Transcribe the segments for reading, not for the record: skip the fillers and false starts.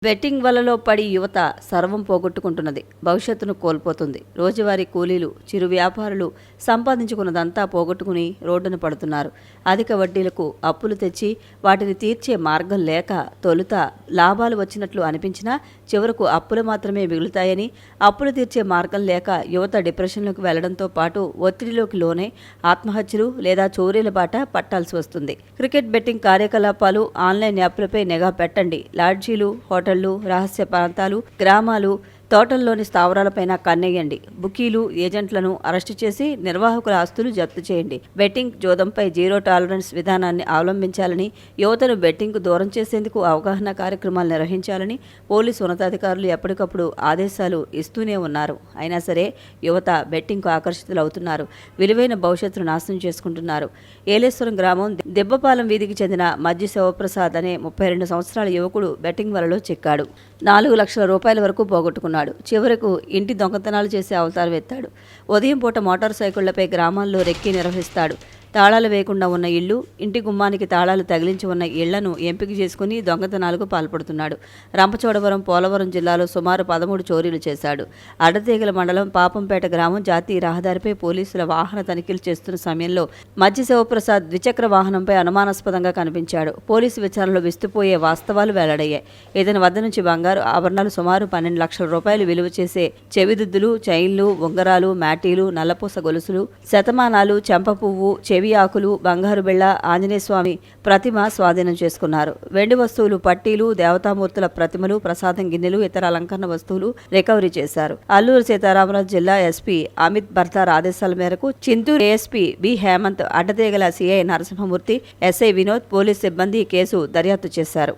Betting వలలో పడి యువత సర్వం పోగొట్టుకుంటున్నది. భవిష్యత్తును కోల్పోతుంది. రోజువారీ కూలీలు, చిరు వ్యాపారులు సంపాదించుకున్నదంతా పోగొట్టుకుని రోడ్డున పడుతున్నారు. అధిక వడ్డీలకు అప్పులు తెచ్చి వాటిని తీర్చే మార్గం లేక తొలుత లాభాలు వచ్చినట్లు అనిపించినా చివరకు అప్పులు మాత్రమే మిగులుతాయని, అప్పులు తీర్చే మార్గం లేక యువత డిప్రెషన్లోకి వెళ్లడంతో పాటు ఒత్తిడిలోకి లోనే ఆత్మహత్యలు లేదా చోరీల బాట పట్టాల్సి వస్తుంది. క్రికెట్ బెట్టింగ్ కార్యకలాపాలు, ఆన్లైన్ యాప్లపై నిఘా పెట్టండి. లాడ్జీలు, హోటళ్లు, రహస్య ప్రాంతాలు, గ్రామాలు, తోటల్లోని స్థావరాలపైన కన్నేయండి. బుకీలు, ఏజెంట్లను అరెస్టు చేసి నిర్వాహకుల ఆస్తులు జప్తు చేయండి. బెట్టింగ్, జోదంపై జీరో టాలరెన్స్ విధానాన్ని అవలంబించాలని, యువతను బెట్టింగ్కు దూరం చేసేందుకు అవగాహన కార్యక్రమాలు నిర్వహించాలని పోలీసు ఉన్నతాధికారులు ఎప్పటికప్పుడు ఆదేశాలు ఇస్తూనే ఉన్నారు. అయినా సరే యువత బెట్టింగ్కు ఆకర్షితులవుతున్నారు. విలువైన భవిష్యత్తును నాశనం చేసుకుంటున్నారు. ఏలేశ్వరం గ్రామం దెబ్బపాలెం వీధికి చెందిన మజ్జి శివప్రసాద్ అనే 32 సంవత్సరాల యువకుడు బెట్టింగ్ వలలో చిక్కాడు. 4 లక్షల రూపాయల వరకు పోగొట్టుకున్నాడు. చివరకు ఇంటి దొంగతనాలు చేసే అవతారం ఎత్తాడు. ఉదయం పూట మోటార్ సైకిళ్లపై గ్రామాల్లో రెక్కి నిర్వహిస్తాడు. తాళాలు వేయకుండా ఉన్న ఇళ్లు, ఇంటి గుమ్మానికి తాళాలు తగిలించి ఉన్న ఇళ్లను ఎంపిక చేసుకుని దొంగతనాలకు పాల్పడుతున్నాడు. రంపచోడవరం, పోలవరం జిల్లాలో సుమారు 13 చోరీలు చేశాడు. అడ్డతీగల మండలం పాపంపేట గ్రామం జాతీయ రహదారిపై పోలీసుల వాహన తనిఖీలు చేస్తున్న సమయంలో మజ్జి శివప్రసాద్ ద్విచక్ర వాహనంపై అనుమానాస్పదంగా కనిపించాడు. పోలీసు విచారణలో విస్తుపోయే వాస్తవాలు వెల్లడయ్యాయి. ఇతని వద్ద నుంచి బంగారు ఆభరణాలు సుమారు 12 లక్షల రూపాయలు విలువ చేసే చెవిదిద్దులు, చైన్లు, ఉంగరాలు, మ్యాటీలు, నల్లపూస గొలుసులు, శతమానాలు, చెంప పువ్వు, చెవి ఆకులు, బంగారు బిళ్ళ, ఆంజనేయస్వామి ప్రతిమ స్వాధీనం చేసుకున్నారు. వెండి వస్తువులు, పట్టీలు, దేవతామూర్తుల ప్రతిమలు, ప్రసాదం గిన్నెలు, ఇతర అలంకరణ వస్తువులు రికవరీ చేశారు. అల్లూరు సీతారామరాజు జిల్లా ఎస్పీ అమిత్ బర్తార్ ఆదేశాల మేరకు Chintur ASP B Hemant, Addateegala CI Narasimhamurthy, SI Vinod, police సిబ్బంది కేసు దర్యాప్తు చేశారు.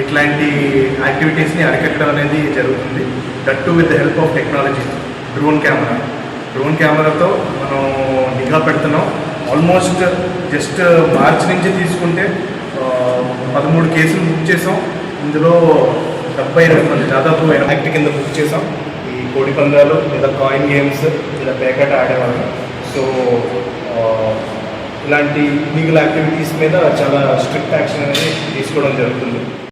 ఇట్లాంటి యాక్టివిటీస్ని అరికట్టడం అనేది జరుగుతుంది. That to with the help of technology. Drone కెమెరాతో మనం నిఘా పెడుతున్నాం. ఆల్మోస్ట్ జస్ట్ మార్చి నుంచి తీసుకుంటే 13 కేసులు బుక్ చేసాం. ఇందులో 72 మంది దాదాపు యాక్ట్ కింద బుక్ చేసాం. ఈ కోడి పందాలు లేదా కాయిన్ గేమ్స్ లేదా పేకాట ఆడేవాళ్ళం. సో ఇలాంటి ఇల్లీగల్ యాక్టివిటీస్ మీద చాలా స్ట్రిక్ట్ యాక్షన్ అనేది తీసుకోవడం జరుగుతుంది.